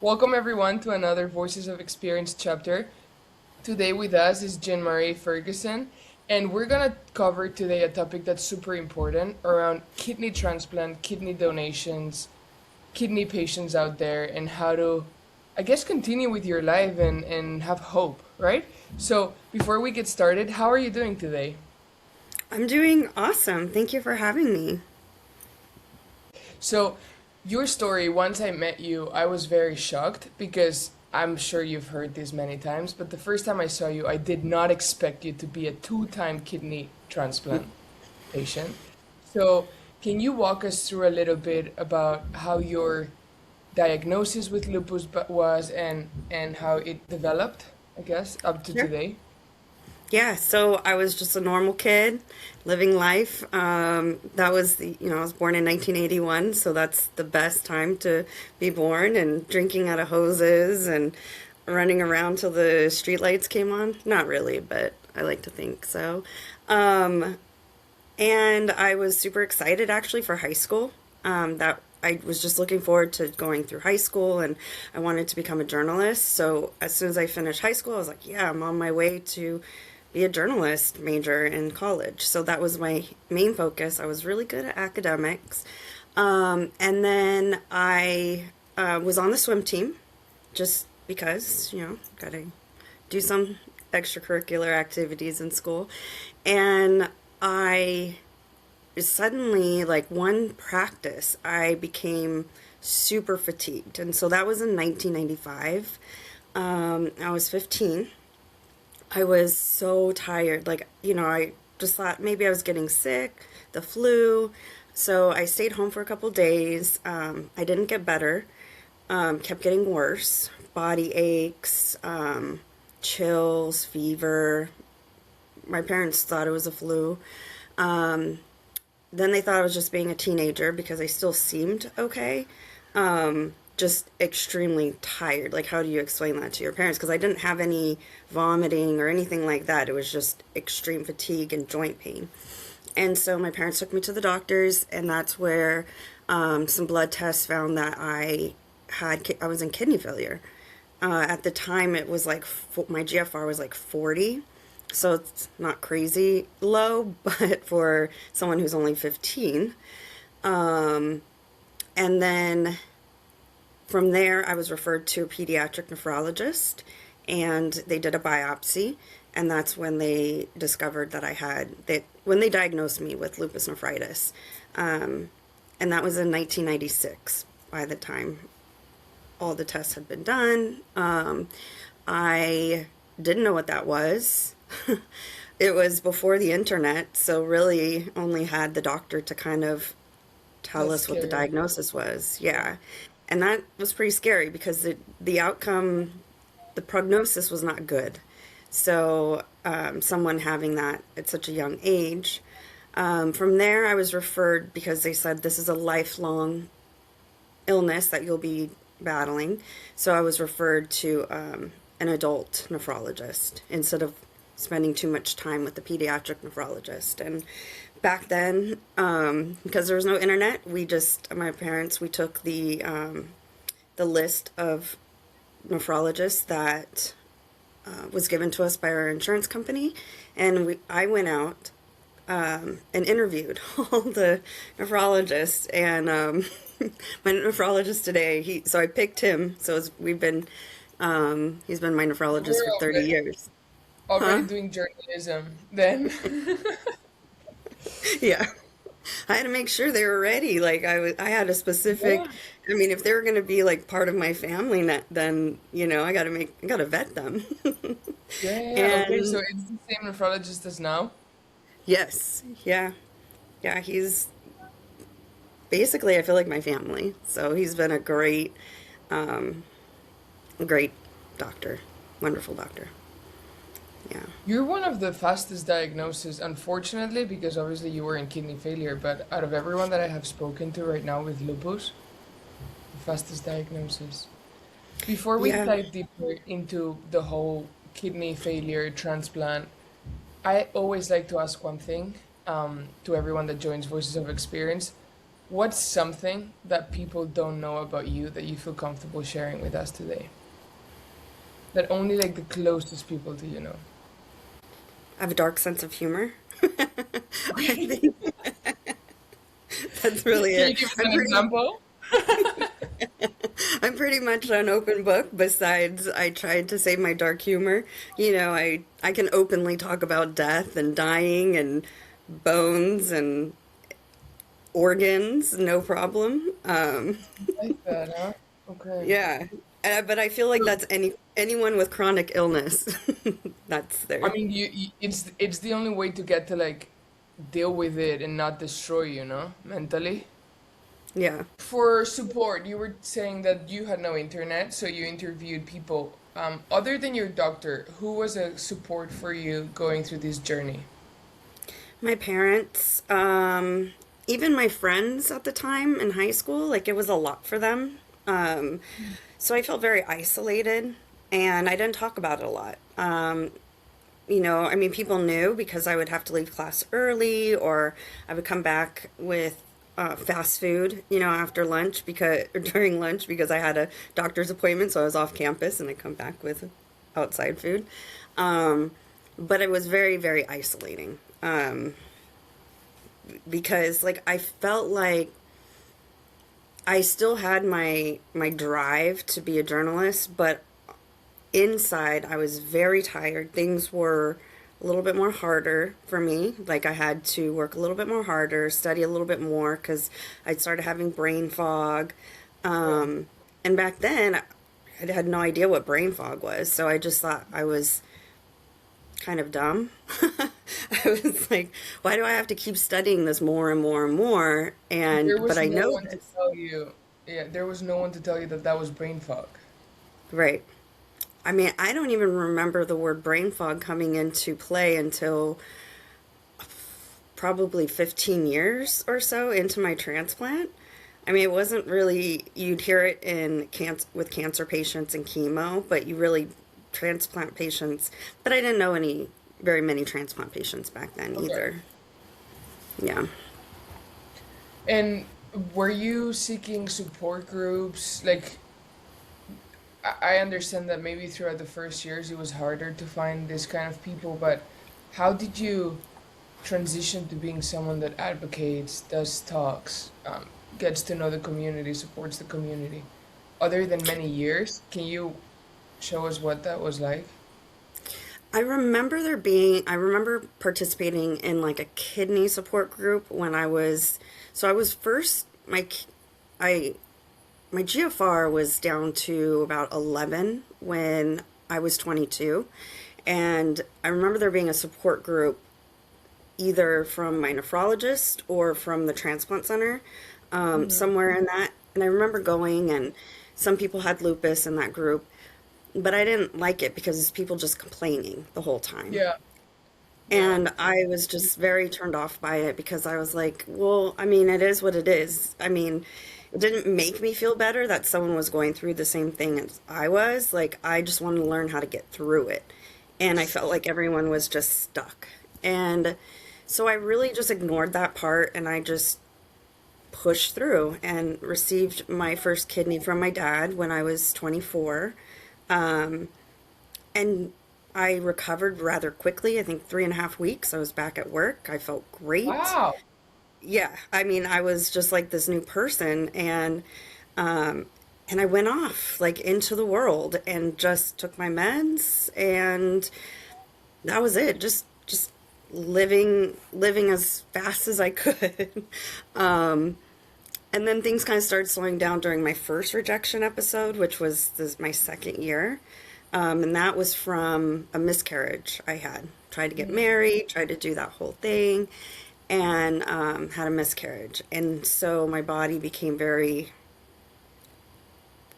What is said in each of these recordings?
Welcome everyone to another Voices of Experience chapter. Today with us is Jeanmarie Ferguson, and we're gonna cover today a topic that's super important around kidney transplant, kidney donations, kidney patients out there, and how to, I guess, continue with your life and have hope, right? So before we get started, how are you doing today? I'm doing awesome. Thank you for having me. So, your story, once I met you, I was very shocked because I'm sure you've heard this many times, but the first time I saw you, I did not expect you to be a two-time kidney transplant patient. So, can you walk us through a little bit about how your diagnosis with lupus was and how it developed, I guess, up to Sure. today? Yeah, so I was just a normal kid living life. That was I was born in 1981, so that's the best time to be born and drinking out of hoses and running around till the streetlights came on. Not really, but I like to think so. Um, And I was super excited actually for high school. That I was just looking forward to going through high school and I wanted to become a journalist. So as soon as I finished high school, I was like, yeah, I'm on my way to be a journalist major in college. So that was my main focus. I was really good at academics. And then I was on the swim team just because, gotta do some extracurricular activities in school. And I suddenly, like one practice, I became super fatigued. And so that was in 1995. I was 15. I was so tired. I just thought maybe I was getting sick, the flu. So I stayed home for a couple days. I didn't get better, kept getting worse. Body aches, chills, fever. My parents thought it was a flu. Then they thought I was just being a teenager because I still seemed okay. Just extremely tired. Like, how do you explain that to your parents? Because I didn't have any vomiting or anything like that. It was just extreme fatigue and joint pain. And so my parents took me to the doctors, and that's where some blood tests found that I was in kidney failure. At the time, it was like my GFR was like 40, so it's not crazy low, but for someone who's only 15. And then from there, I was referred to a pediatric nephrologist, and they did a biopsy, and that's when they discovered that when they diagnosed me with lupus nephritis. And that was in 1996 by the time all the tests had been done. I didn't know what that was. It was before the internet, so really only had the doctor to kind of tell That's us what the scary. diagnosis was. Yeah. And that was pretty scary because the outcome, the prognosis was not good. So, someone having that at such a young age. From there, I was referred because they said this is a lifelong illness that you'll be battling. So I was referred to an adult nephrologist instead of spending too much time with the pediatric nephrologist. And back then, because there was no internet, my parents, we took the list of nephrologists that was given to us by our insurance company, and I went out and interviewed all the nephrologists. And my nephrologist today, so I picked him. So he's been my nephrologist We're for 30 years. already Huh? doing journalism then. Yeah. I had to make sure they were ready. I had a specific, Yeah. I mean, if they were going to be like part of my family, then, I got to vet them. Yeah, yeah, yeah. Okay, so And it's the same nephrologist as now? yes, yeah. Yeah, he's basically, I feel like my family. So he's been a great doctor, wonderful doctor. Yeah. You're one of the fastest diagnoses, unfortunately, because obviously you were in kidney failure, but out of everyone that I have spoken to right now with lupus, the fastest diagnosis. Before we Yeah. dive deeper into the whole kidney failure transplant, I always like to ask one thing to everyone that joins Voices of Experience. What's something that people don't know about you that you feel comfortable sharing with us today? That only like the closest people to you know. I have a dark sense of humor. I Okay. think that's really Can you it. give us an example? I'm pretty much an open book. Besides, I tried to save my dark humor. I can openly talk about death and dying and bones and organs, no problem. Like that, huh? Okay. Yeah, but I feel like So, that's anyone with chronic illness. That's I there. mean, it's the only way to get to like deal with it and not destroy you, know, mentally. Yeah. For support, you were saying that you had no internet, so you interviewed people. Other than your doctor, who was a support for you going through this journey? My parents, even my friends at the time in high school, like it was a lot for them. Um, so I felt very isolated and I didn't talk about it a lot. I mean, people knew because I would have to leave class early or I would come back with fast food, after lunch because, or during lunch because I had a doctor's appointment. So I was off campus and I come back with outside food. Um, but it was very, very isolating. Because like I felt like I still had my drive to be a journalist, but inside I was very tired. Things were a little bit more harder for me. Like I had to work a little bit more harder, study a little bit more because I'd started having brain fog. Yeah. And back then I had no idea what brain fog was, so I just thought I was kind of dumb. I was like, why do I have to keep studying this more and more and more? There But was I no know one to this. tell you. Yeah, there was no one to tell you that that was brain fog. Right. I mean, I don't even remember the word brain fog coming into play until probably 15 years or so into my transplant. I mean, it wasn't really, you'd hear it in with cancer patients and chemo, but you really, transplant patients, but I didn't know very many transplant patients back then Okay. either. Yeah. And were you seeking support groups? Like, I understand that maybe throughout the first years it was harder to find this kind of people, but how did you transition to being someone that advocates, does talks, gets to know the community, supports the community? Other than many years, can you show us what that was like? I remember participating in like a kidney support group when I was first, I, my GFR was down to about 11 when I was 22. And I remember there being a support group either from my nephrologist or from the transplant center, somewhere in that. And I remember going, and some people had lupus in that group, but I didn't like it because it's people just complaining the whole time. Yeah, yeah, And I was just very turned off by it because I was like, well, I mean, it is what it is. I mean, it didn't make me feel better that someone was going through the same thing as I was. Like, I just wanted to learn how to get through it. And I felt like everyone was just stuck. And so I really just ignored that part and I just pushed through and received my first kidney from my dad when I was 24. And I recovered rather quickly. I think 3.5 weeks. I was back at work. I felt great. wow. Yeah, I mean, I was just like this new person, and I went off like into the world and just took my meds, and that was it. Just living as fast as I could. And then things kind of started slowing down during my first rejection episode, which was my second year. And that was from a miscarriage I had. Tried to get married, tried to do that whole thing, and had a miscarriage. And so my body became very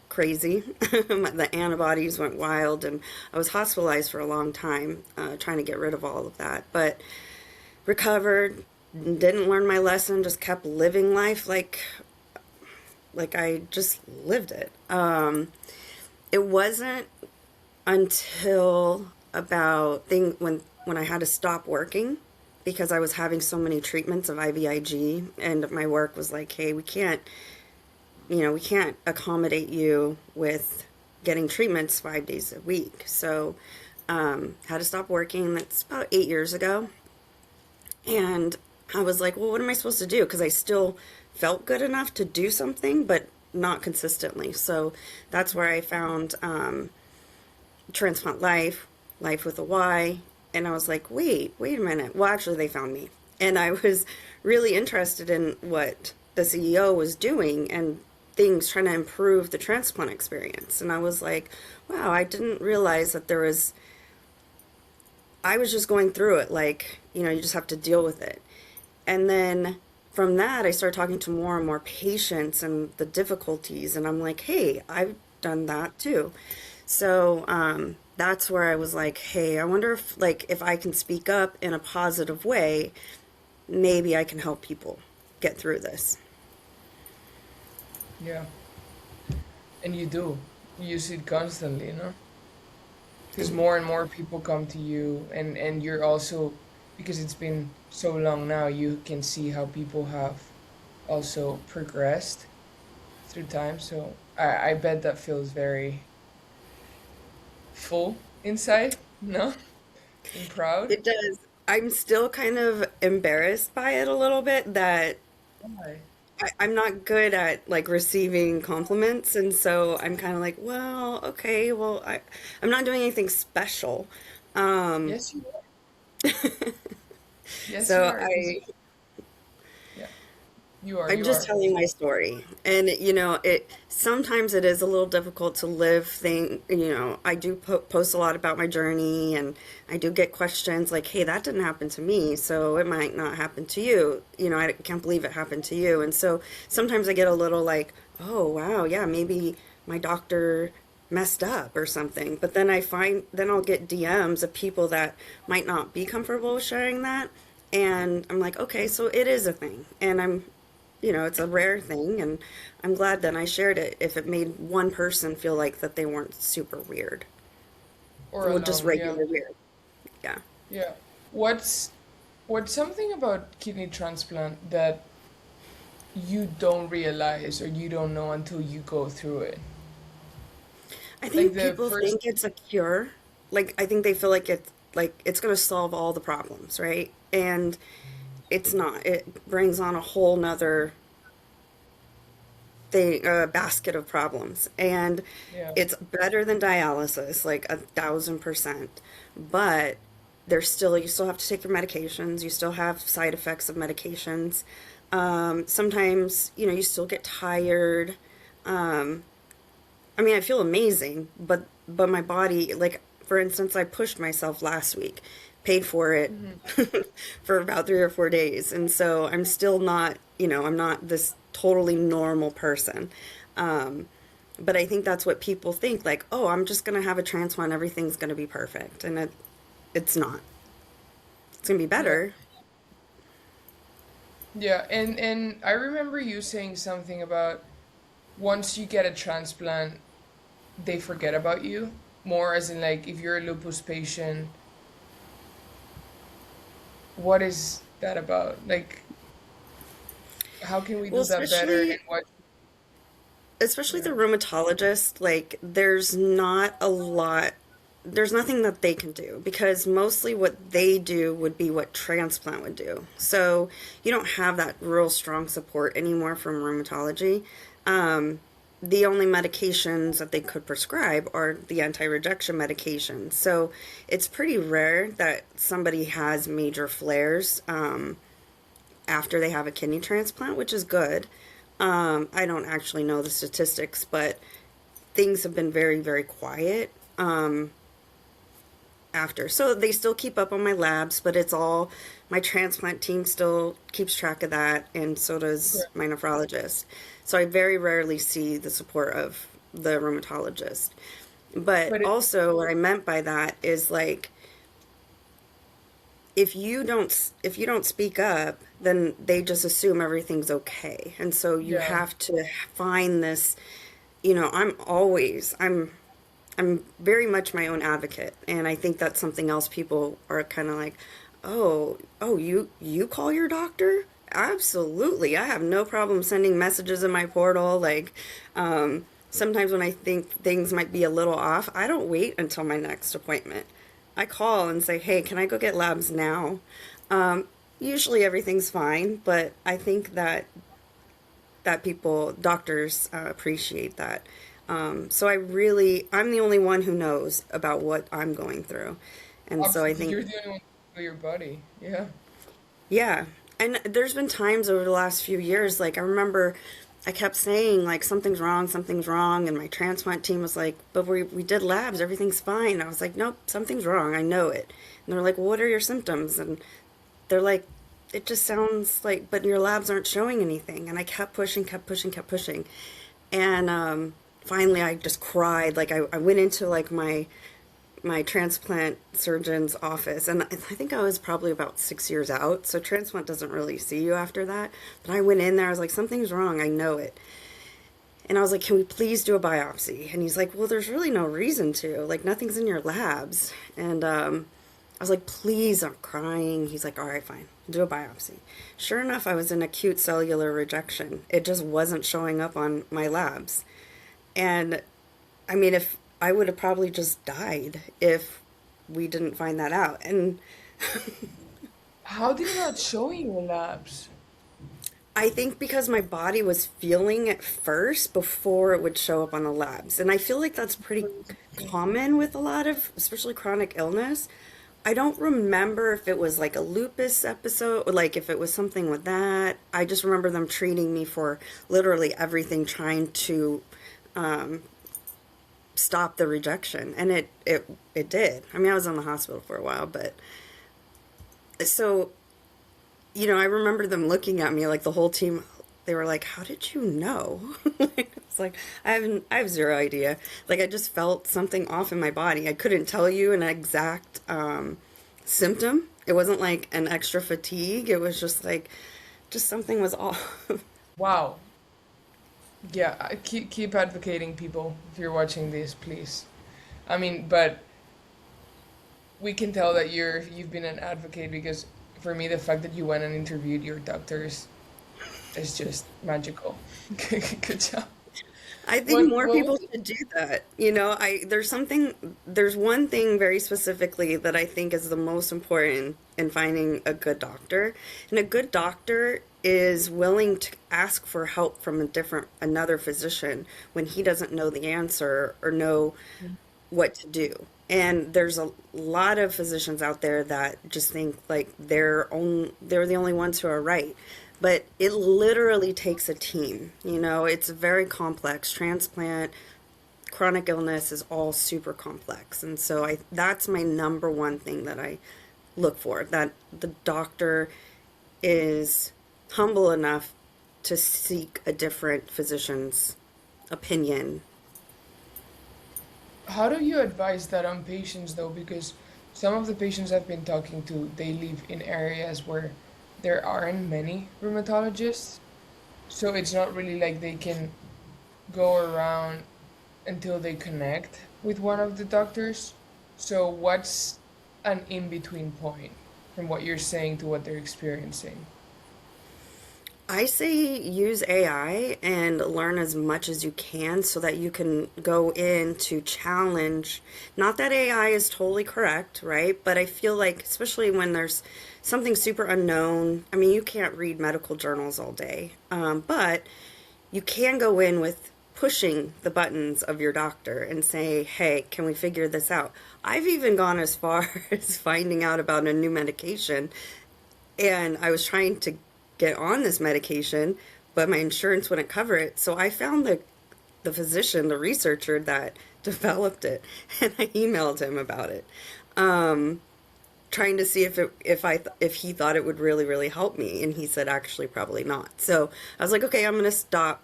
crazy. The antibodies went wild, and I was hospitalized for a long time trying to get rid of all of that. But recovered, didn't learn my lesson, just kept living life like I just lived it. It wasn't until about when I had to stop working because I was having so many treatments of IVIG, and my work was like, hey, we can't accommodate you with getting treatments 5 days a week. So, had to stop working. That's about 8 years ago. And I was like, well, what am I supposed to do? Because I still felt good enough to do something, but not consistently. So that's where I found Transplant Life, Life with a Y. And I was like, wait a minute. Well, actually, they found me. And I was really interested in what the CEO was doing and things trying to improve the transplant experience. And I was like, wow, I didn't realize that I was just going through it like, you just have to deal with it. And then from that, I started talking to more and more patients and the difficulties. And I'm like, hey, I've done that too. So that's where I was like, hey, I wonder if I can speak up in a positive way, maybe I can help people get through this. Yeah. And you do. You see it constantly, because more and more people come to you, and you're also, because it's been so long now, you can see how people have also progressed through time. So I bet that feels very full inside, no? And proud. It does. I'm still kind of embarrassed by it a little bit that Why? I'm not good at like receiving compliments, and so I'm kind of like, well, okay, well, I'm not doing anything special. Um, Yes, you are. Yes, you so are. Because yeah, you are. I'm You just are. telling my story. And it sometimes it is a little difficult to live I do post a lot about my journey, and I do get questions like, "Hey, that didn't happen to me, so it might not happen to you." I can't believe it happened to you. And so sometimes I get a little like, "Oh, wow, yeah, maybe my doctor messed up or something." But then I'll get DMs of people that might not be comfortable sharing that. And I'm like, okay, so it is a thing. And it's a rare thing, and I'm glad that I shared it if it made one person feel like that they weren't super weird. Or Well, just alone. Yeah. regular weird. Yeah. Yeah. What's what's something about kidney transplant that you don't realize or you don't know until you go through it? I Like think the people first. think it's a cure. Like, I think they feel like it's going to solve all the problems, right? And it's not. It brings on a whole nother thing, basket of problems. And Yeah. it's better than dialysis, like 1,000%. But you still have to take your medications. You still have side effects of medications. Sometimes, you still get tired. I mean, I feel amazing, but my body, like for instance, I pushed myself last week, paid for it Hmm. for about 3 or 4 days, and so I'm still not, I'm not this totally normal person. Um, but I think that's what people think, like, oh, I'm just gonna have a transplant, everything's gonna be perfect, and it's not. It's gonna be Yeah. better. Yeah. And I remember you saying something about once you get a transplant, they forget about you more, as in like if you're a lupus patient, what is that about? Like how can we Well, do that better and especially what? especially the Yeah. rheumatologist, like there's nothing that they can do because mostly what they do would be what transplant would do. So you don't have that real strong support anymore from rheumatology. Um, the only medications that they could prescribe are the anti-rejection medications. So it's pretty rare that somebody has major flares after they have a kidney transplant, which is good. I don't actually know the statistics, but things have been very, very quiet after. So they still keep up on my labs, but it's all my transplant team still keeps track of that, and so does Okay. my nephrologist. So I very rarely see the support of the rheumatologist. But But it, also, what I meant by that is like if you don't speak up, then they just assume everything's okay. And so you yeah. have to find this, I'm very much my own advocate, and I think that's something else people are kind of like, oh, you call your doctor? Absolutely. I have no problem sending messages in my portal. Like, sometimes when I think things might be a little off, I don't wait until my next appointment. I call and say, hey, can I go get labs now? Usually everything's fine, but I think that doctors appreciate that. I'm the only one who knows about what I'm going through. And so I Absolutely, think, you're the only one for your body. Yeah. yeah. And there's been times over the last few years, like I remember I kept saying like something's wrong, and my transplant team was like, but we did labs, everything's fine. I was like, nope, something's wrong, I know it. And they're like, well, what are your symptoms? And they're like, it just sounds like, but your labs aren't showing anything. And I kept pushing, kept pushing, kept pushing. And finally, I just cried. Like I went into like my transplant surgeon's office, and I think I was probably about 6 years out. So transplant doesn't really see you after that. But I went in there. I was like, something's wrong. I know it. And I was like, can we please do a biopsy? And he's like, well, there's really no reason to. Like, nothing's in your labs. And I was like, please, I'm crying. He's like, all right, fine, do a biopsy. Sure enough, I was in acute cellular rejection. It just wasn't showing up on my labs. And I mean, if I would have probably just died if we didn't find that out. And How did it not show in your labs? I think because my body was feeling it first before it would show up on the labs. And I feel like that's pretty common with a lot of, especially chronic illness. I don't remember if it was like a lupus episode, or like if it was something with that. I just remember them treating me for literally everything, trying to stop the rejection. And it did. I mean, I was in the hospital for a while, but so, I remember them looking at me, like the whole team, they were like, how did you know? It's like, I have zero idea. Like, I just felt something off in my body. I couldn't tell you an exact symptom. It wasn't like an extra fatigue. It was just like, just something was off. Wow. Yeah, keep advocating, people. If you're watching this, please. I mean, but we can tell that you've been an advocate, because for me, the fact that you went and interviewed your doctors is just magical. Good job. I think What more what people was it? should do that. There's one thing very specifically that I think is the most important in finding a good doctor. And a good doctor is willing to ask for help from another physician when he doesn't know the answer or know what to do. And there's a lot of physicians out there that just think like they're the only ones who are right. But it literally takes a team. It's very complex. Transplant, chronic illness is all super complex. And so that's my number one thing that I look for, that the doctor is humble enough to seek a different physician's opinion. How do you advise that on patients though? Because some of the patients I've been talking to, they live in areas where there aren't many rheumatologists. So it's not really like they can go around until they connect with one of the doctors. So what's an in-between point from what you're saying to what they're experiencing? I say use AI and learn as much as you can so that you can go in to challenge. Not that AI is totally correct, right? But I feel like, especially when there's something super unknown, I mean, you can't read medical journals all day, but you can go in with pushing the buttons of your doctor and say, hey, can we figure this out? I've even gone as far as finding out about a new medication, and I was trying to get on this medication, but my insurance wouldn't cover it. So I found the physician, the researcher that developed it, and I emailed him about it, trying to see if he thought it would really really help me, and he said actually probably not. So I was like, okay, I'm gonna stop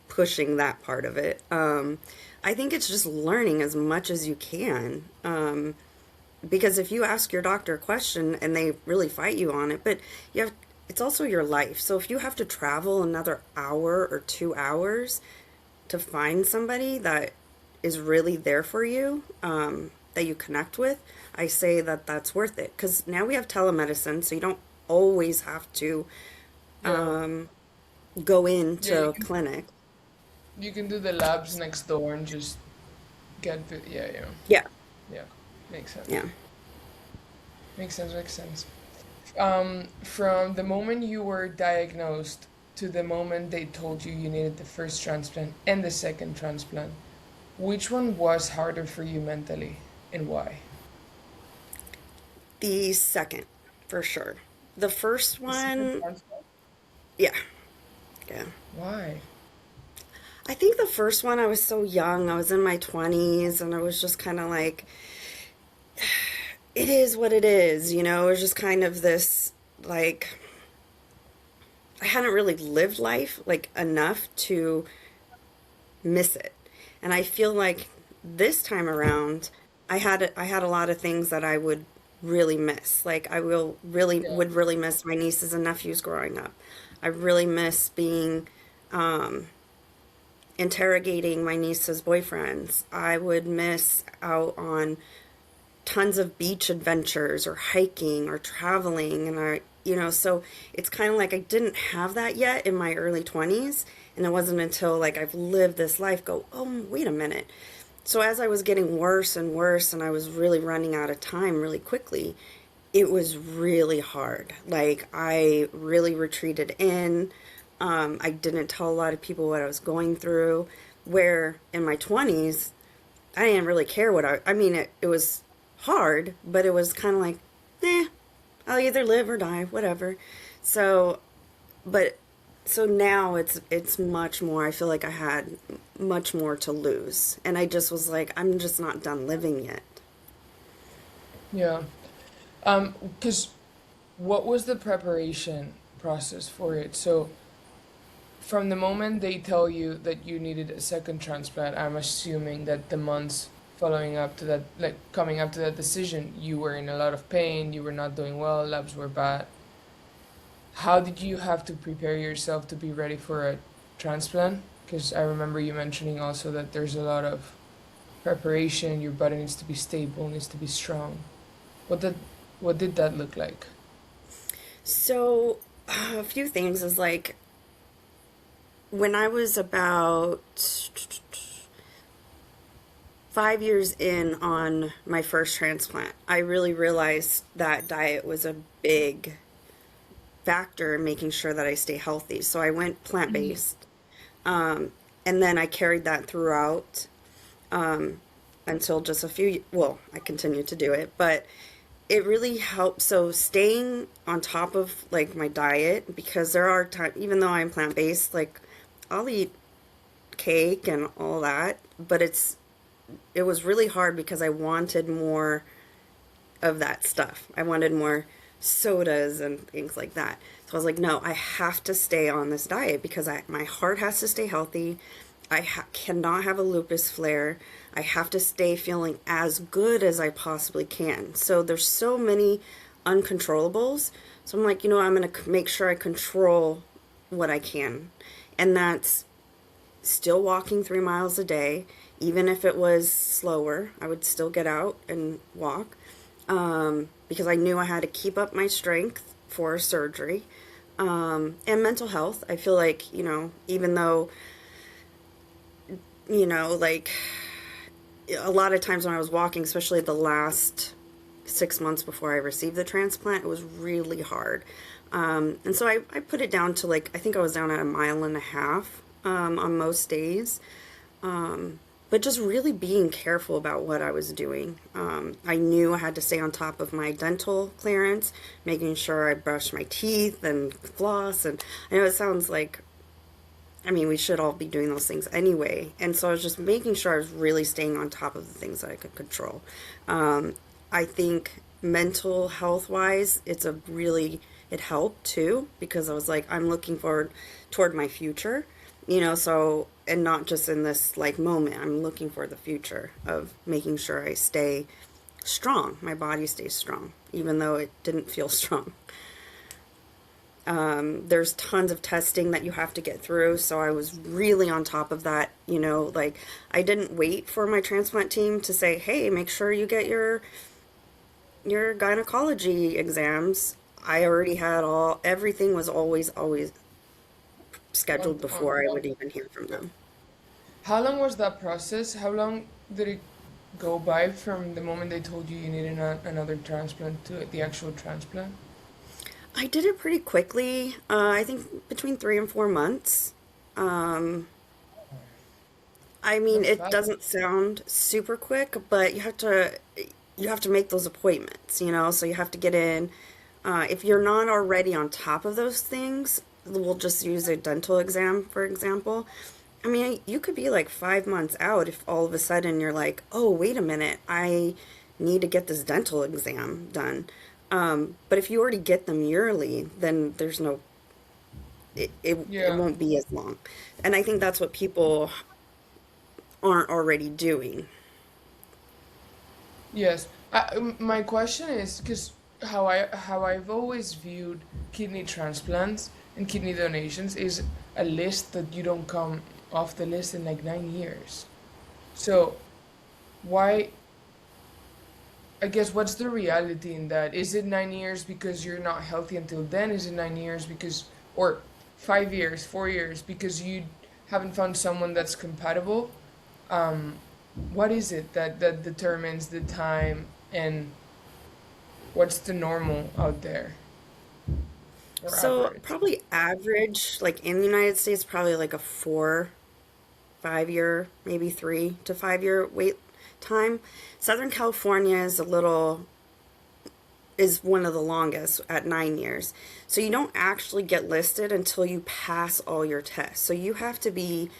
pushing that part of it. I think it's just learning as much as you can. Because if you ask your doctor a question and they really fight you on it, but it's also your life. So if you have to travel another hour or 2 hours to find somebody that is really there for you, that you connect with, I say that that's worth it. Because now we have telemedicine, so you don't always have to Yeah. go Yeah, into a clinic. you can do the labs next door and just get the, yeah. Yeah, Yeah. Makes sense. yeah. Makes sense. From the moment you were diagnosed to the moment they told you you needed the first transplant and the second transplant, which one was harder for you mentally and why? The second, for sure. The first The second one, transplant? yeah, yeah. Why? I think the first one, I was so young. I was in my 20s, and I was just kind of like, it is what it is, you know? It was just kind of this, like, I hadn't really lived life, like, enough to miss it. And I feel like this time around, I had a lot of things that I would really miss. Like, I will really Yeah. would really miss my nieces and nephews growing up. I really miss being interrogating my niece's boyfriends. I would miss out on tons of beach adventures or hiking or traveling, and so it's kind of like I didn't have that yet in my early 20s, and it wasn't until like I've lived this life go, "Oh, wait a minute." So as I was getting worse and worse and I was really running out of time really quickly, it was really hard. Like I really retreated in. I didn't tell a lot of people what I was going through. Where in my 20s, I didn't really care I mean, it was hard, but it was kind of like, I'll either live or die, whatever. So, but, so now it's much more, I feel like I had much more to lose. And I just was like, I'm just not done living yet. Yeah. Because what was the preparation process for it? So from the moment they tell you that you needed a second transplant, I'm assuming that the months following up to that, like coming up to that decision, you were in a lot of pain, you were not doing well, labs were bad. How did you have to prepare yourself to be ready for a transplant? Because I remember you mentioning also that there's a lot of preparation, your body needs to be stable, needs to be strong. What did what did that look like? So, a few things is like, when I was about 5 years in on my first transplant, I really realized that diet was a big factor in making sure that I stay healthy. So I went plant based. And then I carried that throughout until just a few, well, I continued to do it, but it really helped. So staying on top of like my diet, because there are times, even though I'm plant based, like I'll eat cake and all that, but it was really hard because I wanted more of that stuff. I wanted more sodas and things like that. So I was like, no, I have to stay on this diet because my heart has to stay healthy. I cannot have a lupus flare. I have to stay feeling as good as I possibly can. So there's so many uncontrollables. So I'm like, I'm going to make sure I control what I can. And that's still walking 3 miles a day. Even if it was slower, I would still get out and walk because I knew I had to keep up my strength for surgery. And mental health. I feel like, even though, like a lot of times when I was walking, especially the last 6 months before I received the transplant, it was really hard. And so I put it down to like, I think I was down at 1.5 miles on most days. But just really being careful about what I was doing. I knew I had to stay on top of my dental clearance, making sure I brushed my teeth and floss. And I know it sounds like, I mean, we should all be doing those things anyway. And so I was just making sure I was really staying on top of the things that I could control. I think mental health wise, it helped too, because I was like, I'm looking forward toward my future. So, and not just in this like moment, I'm looking for the future of making sure I stay strong. My body stays strong, even though it didn't feel strong. There's tons of testing that you have to get through, so I was really on top of that. Like I didn't wait for my transplant team to say, "Hey, make sure you get your gynecology exams." I already had everything was always scheduled before I would even hear from them. How long was that process? How long did it go by from the moment they told you you needed another transplant to the actual transplant? I did it pretty quickly. I think between 3 and 4 months. Um, I mean, That's it fast. doesn't sound super quick, but you have to make those appointments, so you have to get in. If you're not already on top of those things, we'll just use a dental exam, for example. I mean, you could be like 5 months out if all of a sudden you're like, oh, wait a minute, I need to get this dental exam done. But if you already get them yearly, then it Yeah. won't be as long. And I think that's what people aren't already doing. Yes. My question is because how I've always viewed kidney transplants and kidney donations is a list that you don't come off the list in like 9 years. So why? I guess what's the reality in that? Is it 9 years because you're not healthy until then? Is it 9 years because, or 5 years, 4 years because you haven't found someone that's compatible? Um, what is it that determines the time and what's the normal out there or So average? probably average, like in the United States, probably like a 4, 5 year, maybe 3 to 5 year wait time. Southern California is one of the longest at 9 years. So you don't actually get listed until you pass all your tests. So you have to be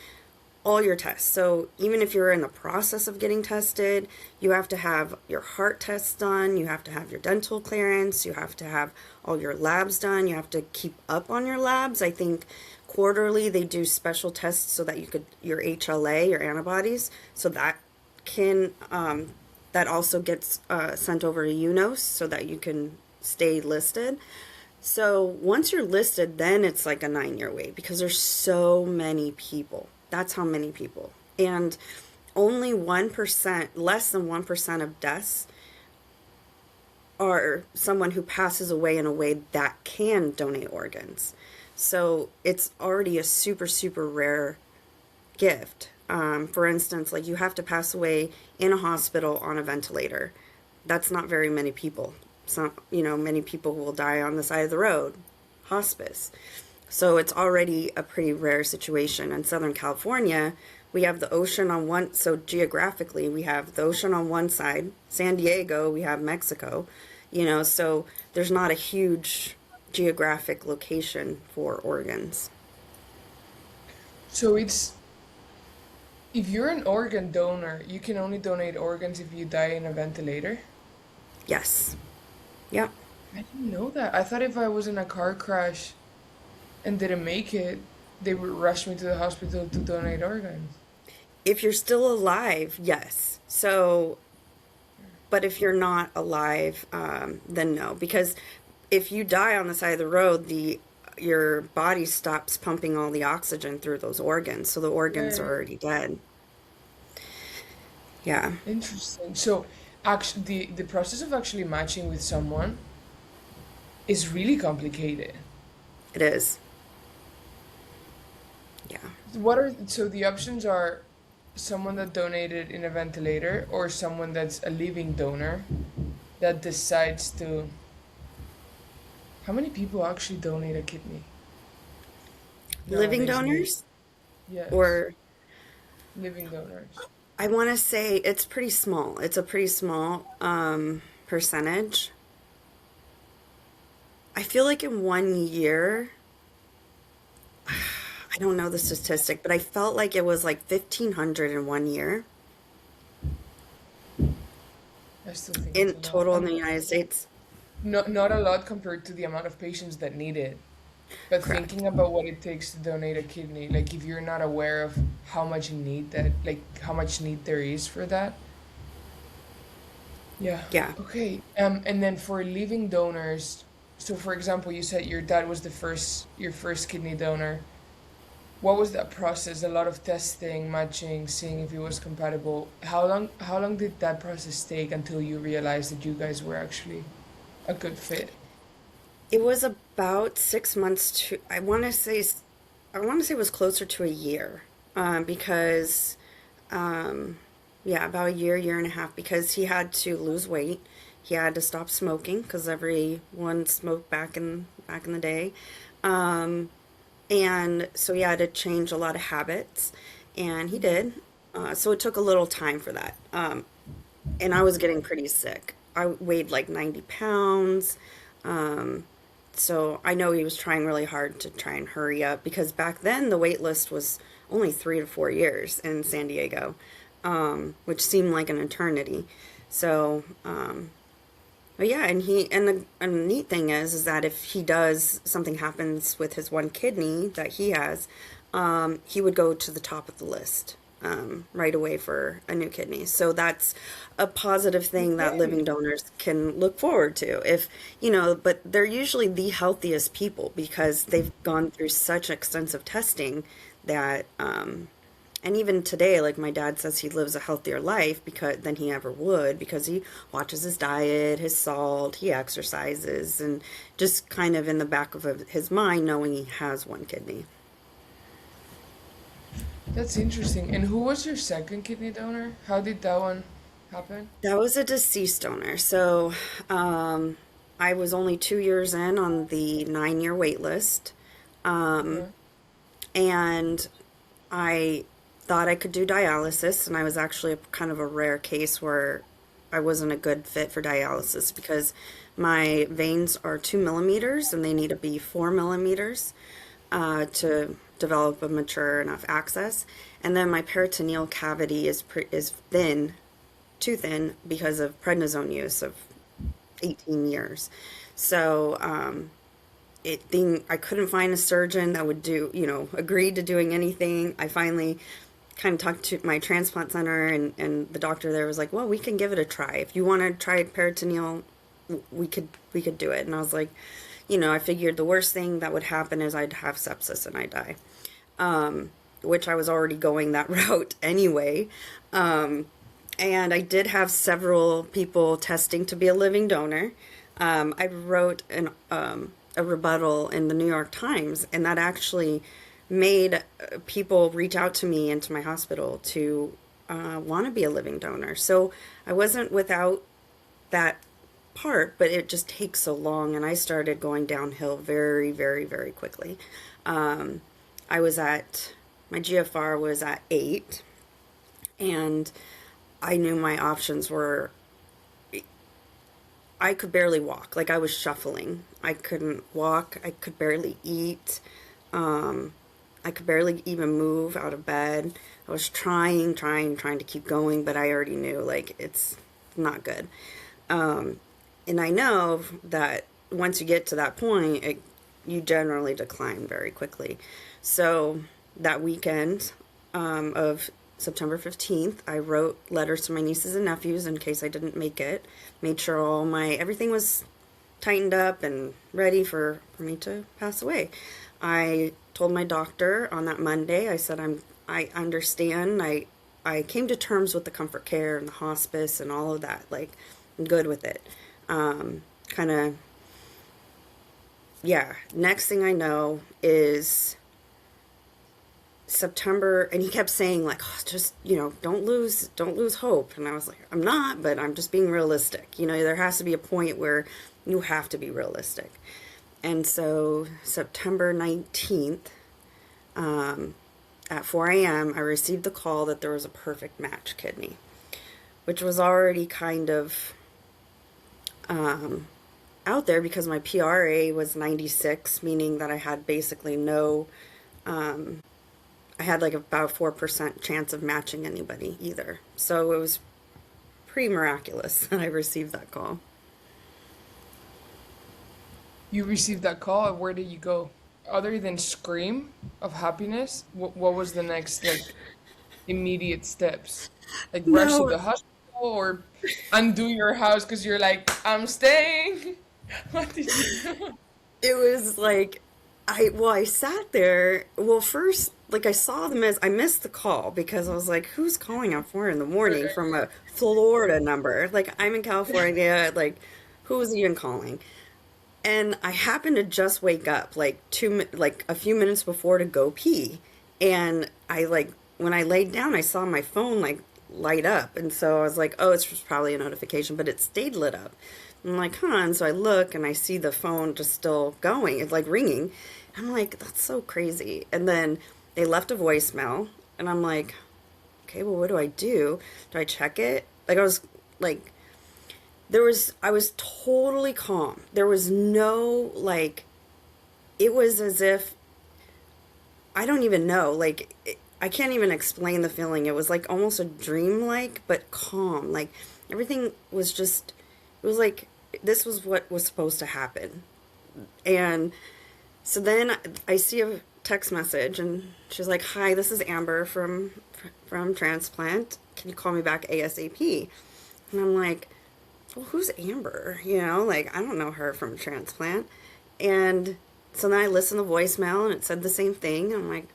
all your tests. So even if you're in the process of getting tested, you have to have your heart tests done, you have to have your dental clearance, you have to have all your labs done, you have to keep up on your labs. I think quarterly they do special tests so that your HLA, your antibodies, so can that also gets sent over to UNOS so that you can stay listed. So once you're listed, then it's like a 9 year wait because there's so many people. That's how many people. And only 1%, less than 1% of deaths are someone who passes away in a way that can donate organs. So it's already a super, super rare gift. For instance, like you have to pass away in a hospital on a ventilator. That's not very many people. Many people will die on the side of the road, hospice. So it's already a pretty rare situation. In Southern California, we have the ocean on one, so geographically, we have the ocean on one side, San Diego, we have Mexico, so there's not a huge geographic location for organs. So it's if you're an organ donor, you can only donate organs if you die in a ventilator. Yes. Yep. I didn't know that. I thought if I was in a car crash and didn't make it, they would rush me to the hospital to donate organs. If you're still alive, yes. So, but if you're not alive, then no. Because if you die on the side of the road, your body stops pumping all the oxygen through those organs, so the organs are Right. already dead. Yeah, Interesting. So, actually, the process of actually matching with someone is really complicated. it is. Yeah. So the options are someone that donated in a ventilator or someone that's a living donor that decides to. How many people actually donate a kidney Living nowadays in the donors, Yes, or living donors. I want to say it's pretty small. It's a pretty small percentage. I feel like in 1 year, I don't know the statistic, but I felt like it was like 1,500 in 1 year I still think it's in a lot. total I in the mean, United States. not a lot compared to the amount of patients that need it. But Correct. thinking about what it takes to donate a kidney, like if you're not aware of how much need that, like how much need there is for that. Yeah. Yeah. Okay. And then for living donors, So, for example, you said your dad was your first kidney donor. What was that process? A lot of testing, matching, seeing if it was compatible. How long did that process take until you realized that you guys were actually a good fit? It was about 6 months to, I want to say it was closer to a year, because, yeah, about a year, year and a half, because he had to lose weight. He had to stop smoking because everyone smoked back in the day. Um, and so he had to change a lot of habits, and he did. So it took a little time for that. And I was getting pretty sick. I weighed like 90 pounds. Um, so I know he was trying really hard to try and hurry up because back then the wait list was only 3 to 4 years in San Diego, which seemed like an eternity. So, but yeah, and the neat thing is that if he does something happens with his one kidney that he has, he would go to the top of the list right away for a new kidney. So that's a positive thing that Okay. living donors can look forward to. If, but they're usually the healthiest people because they've gone through such extensive testing that, and even today, like my dad says he lives a healthier life because than he ever would because he watches his diet, his salt, he exercises, and just kind of in the back of his mind knowing he has one kidney. That's interesting. And who was your second kidney donor? How did that one happen? That was a deceased donor. So I was only 2 years in on the 9 year wait list. Um, Okay. and I thought I could do dialysis, and I was actually kind of a rare case where I wasn't a good fit for dialysis because my veins are 2 millimeters and they need to be 4 millimeters to develop a mature enough access. And then my peritoneal cavity is thin, too thin because of prednisone use of 18 years. So I couldn't find a surgeon that would agree to doing anything. I finally kind of talked to my transplant center, and the doctor there was like, well, we can give it a try. If you want to try peritoneal, we could do it. And I was like, I figured the worst thing that would happen is I'd have sepsis and I'd die, which I was already going that route anyway. And I did have several people testing to be a living donor. I wrote a rebuttal in the New York Times, and that actually made people reach out to me and to my hospital to want to be a living donor. So I wasn't without that part, but it just takes so long, and I started going downhill very, very, very quickly. Um, I was at my GFR was at 8, and I knew my options were I could barely walk. Like I was shuffling. I couldn't walk. I could barely eat. Um, I could barely even move out of bed. I was trying to keep going, but I already knew like it's not good. Um, and I know that once you get to that point, you generally decline very quickly. So that weekend of September 15th, I wrote letters to my nieces and nephews in case I didn't make it. Made sure everything was tightened up and ready for me to pass away. I told my doctor on that Monday, I said, I understand. I came to terms with the comfort care and the hospice and all of that. Like, I'm good with it. Kind of, yeah. Next thing I know is September, and he kept saying like, oh, just don't lose hope. And I was like, I'm not, but I'm just being realistic. There has to be a point where you have to be realistic. And so September 19th, at 4 a.m., I received the call that there was a perfect match kidney, which was already kind of out there because my PRA was 96, meaning that I had basically no, I had like about a 4% chance of matching anybody either. So it was pretty miraculous that I received that call. You received that call, and where did you go? Other than scream of happiness, what was the next like immediate steps? Like rush to No, the hospital or undo your house because you're like, I'm staying. What did you do? It was like I sat there. Well, first, like, I saw the miss. I missed the call because I was like, who's calling at 4 in the morning from a Florida number? Like, I'm in California. Like, who is even calling? And I happened to just wake up like like a few minutes before to go pee. And I like when I laid down, I saw my phone like light up, and so I was like, oh, it's just probably a notification, but it stayed lit up. I'm like, huh? And so I look and I see the phone just still going. It's like ringing. I'm like, that's so crazy. And then they left a voicemail, and I'm like, okay, well, what do I do? Do I check it? Like I was like, I was totally calm. There was no like, it was as if I don't even know. Like, I can't even explain the feeling. It was like almost a dream like, but calm. Like, everything was just, it was like, this was what was supposed to happen. And so then I see a text message, and she's like, hi, this is Amber from Transplant. Can you call me back ASAP? And I'm like, well, who's Amber? You know, like, I don't know her from Transplant. And so then I listened to the voicemail, and it said the same thing. I'm like,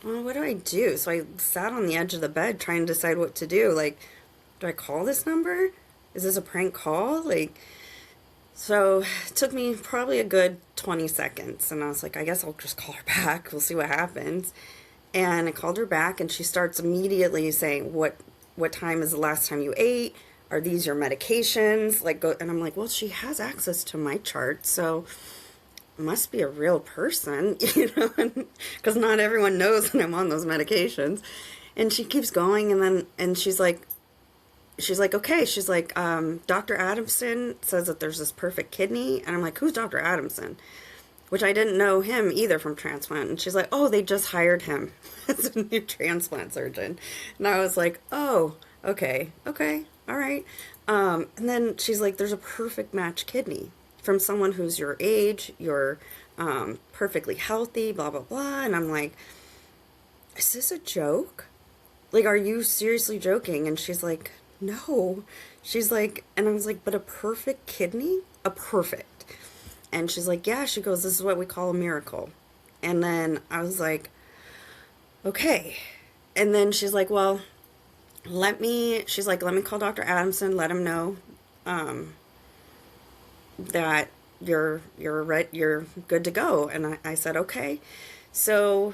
well, what do I do? So I sat on the edge of the bed trying to decide what to do. Like, do I call this number? Is this a prank call? Like, so it took me probably a good 20 seconds. And I was like, I guess I'll just call her back. We'll see what happens. And I called her back, and she starts immediately saying, what time is the last time you ate? Are these your medications? Like, go, and I'm like, well, she has access to my chart, so must be a real person, you know, because not everyone knows that I'm on those medications. And she keeps going, and she's like, okay, she's like, Dr. Adamson says that there's this perfect kidney, and I'm like, who's Dr. Adamson? Which I didn't know him either from Transplant. And she's like, oh, they just hired him as a new transplant surgeon. And I was like, oh, okay, all right. And then she's like, there's a perfect match kidney from someone who's your age, you're perfectly healthy, blah, blah, blah. And I'm like, is this a joke? Like, are you seriously joking? And she's like, no. She's like, and I was like, but a perfect kidney? A perfect. And she's like, yeah, she goes, this is what we call a miracle. And then I was like, okay. And then she's like, well, let me call Dr. Adamson, let him know that you're good to go. And I said, okay. So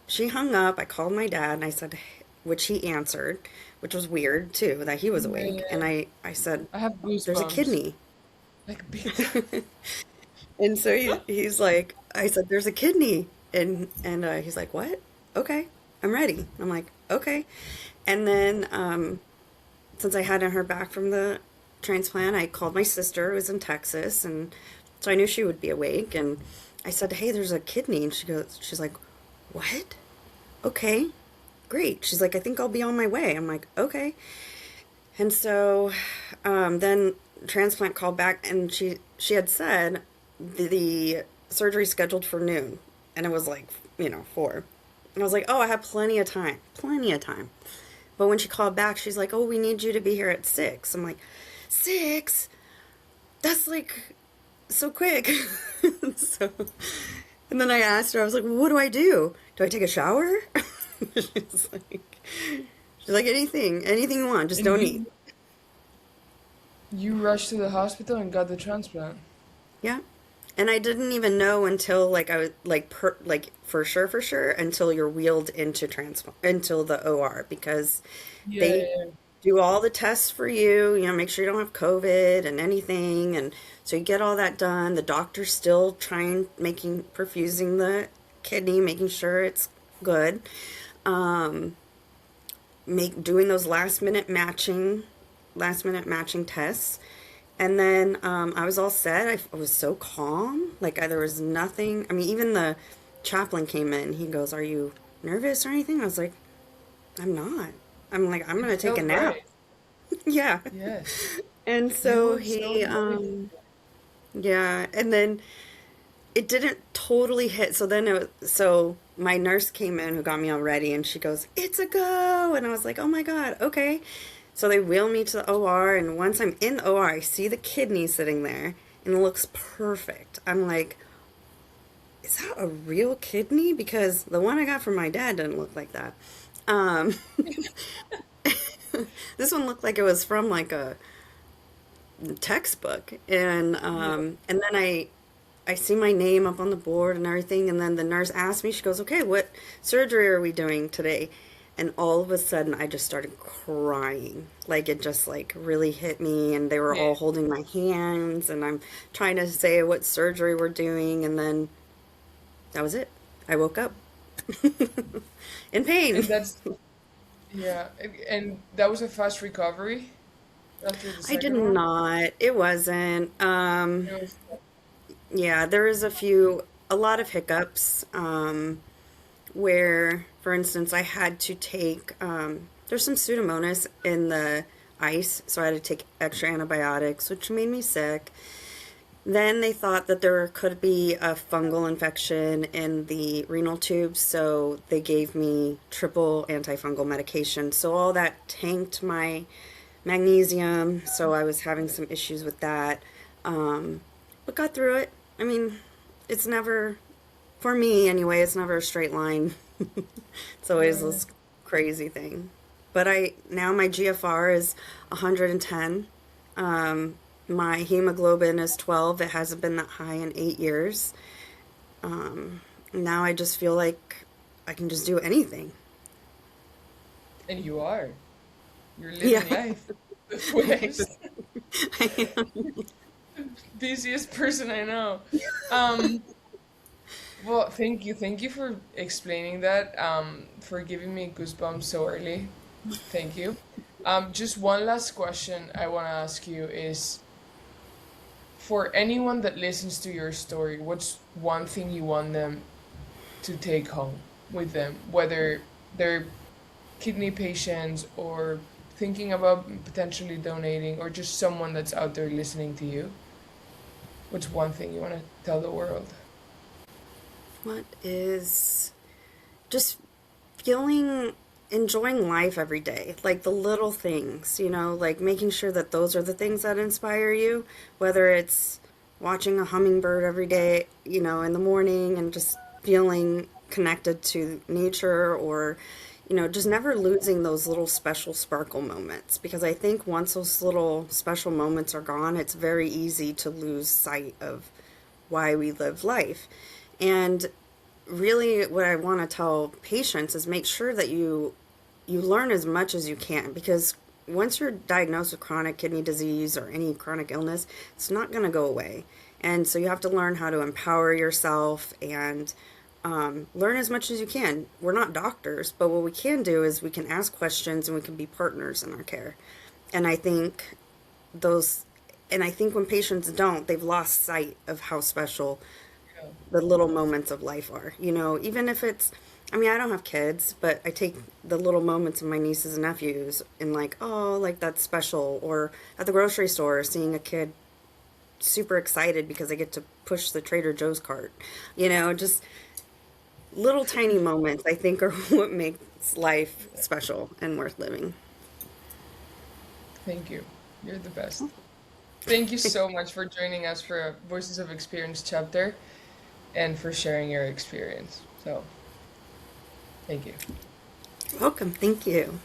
she hung up. I called my dad, and I said, which he answered, which was weird too, that he was awake. And Man, I said, I have there's a goosebumps. kidney. Like big time. And so he's like, I said, there's a kidney. And he's like, what? Okay, I'm ready. I'm like, okay. And then since I hadn't heard back from the transplant, I called my sister who was in Texas, and so I knew she would be awake. And I said, hey, there's a kidney. And she's like, what? Okay, great. She's like, I think I'll be on my way. I'm like, okay. And so then transplant called back, and she had said the surgery scheduled for noon, and it was like, 4. And I was like, oh, I have plenty of time, plenty of time. But when she called back, she's like, oh, we need you to be here at 6. I'm like, 6? That's like so quick. So, and then I asked her, I was like, well, what do I do? Do I take a shower? she's like, she's like, anything you want, just And don't eat. you rushed to the hospital and got the transplant. Yeah. And I didn't even know until like I was like for sure until you're wheeled into transplant until the OR, because Yeah, they yeah, do all the tests for you, make sure you don't have COVID and anything, and so you get all that done. The doctor's still perfusing the kidney, making sure it's good. Um doing those last minute matching tests. And then I was all set. I was so calm. Like, there was nothing. I mean, even the chaplain came in. He goes, are you nervous or anything? I was like, I'm not. I'm like, I'm you going to take a felt nap. right. Yeah. Yes, And you so were so he, motivated. yeah. And then it didn't totally hit. So then so my nurse came in who got me all ready, and she goes, it's a go. And I was like, oh my God, okay. So they wheel me to the OR, and once I'm in the OR, I see the kidney sitting there, and it looks perfect. I'm like, is that a real kidney? Because the one I got from my dad didn't look like that. Um, this one looked like it was from like a textbook, Yeah. and then I see my name up on the board and everything, and then the nurse asked me, she goes, "Okay, what surgery are we doing today?" And all of a sudden, I just started crying. Like it just like really hit me, and they were Yeah. all holding my hands, and I'm trying to say what surgery we're doing, and then that was it. I woke up in pain. And that's, yeah. And that was a fast recovery after the I did second one? not. It wasn't. It was, Yeah, there is a lot of hiccups. Where, for instance, I had to take, there's some Pseudomonas in the ice, so I had to take extra antibiotics, which made me sick. Then they thought that there could be a fungal infection in the renal tubes, so they gave me triple antifungal medication. So all that tanked my magnesium, so I was having some issues with that. Um, but got through it. I mean, it's never, for me anyway, it's never a straight line. It's always yeah. this crazy thing. But now my GFR is 110. My hemoglobin is 12. It hasn't been that high in 8 years. Now I just feel like I can just do anything. And you are. You're Yeah. living life the fullest. Busiest person I know. Um, well, thank you. Thank you for explaining that, for giving me goosebumps so early. Thank you. Just one last question I want to ask you is for anyone that listens to your story, what's one thing you want them to take home with them, whether they're kidney patients or thinking about potentially donating or just someone that's out there listening to you? What's one thing you want to tell the world? What is just feeling enjoying life every day, like the little things, like making sure that those are the things that inspire you, whether it's watching a hummingbird every day, in the morning and just feeling connected to nature, or just never losing those little special sparkle moments, because I think once those little special moments are gone, it's very easy to lose sight of why we live life. And really what I want to tell patients is make sure that you learn as much as you can, because once you're diagnosed with chronic kidney disease or any chronic illness, it's not going to go away. And so you have to learn how to empower yourself and learn as much as you can. We're not doctors, but what we can do is we can ask questions and we can be partners in our care. And I think those, and I think when patients don't, they've lost sight of how special Yeah. the little moments of life are. Even if it's, I mean, I don't have kids, but I take the little moments of my nieces and nephews and like, oh, like that's special. Or at the grocery store, seeing a kid super excited because they get to push the Trader Joe's cart. Just little tiny moments I think are what makes life special and worth living. Thank you. You're the best. Thank you so much for joining us for a Voices of Experience chapter and for sharing your experience. So, thank you. Welcome. Thank you.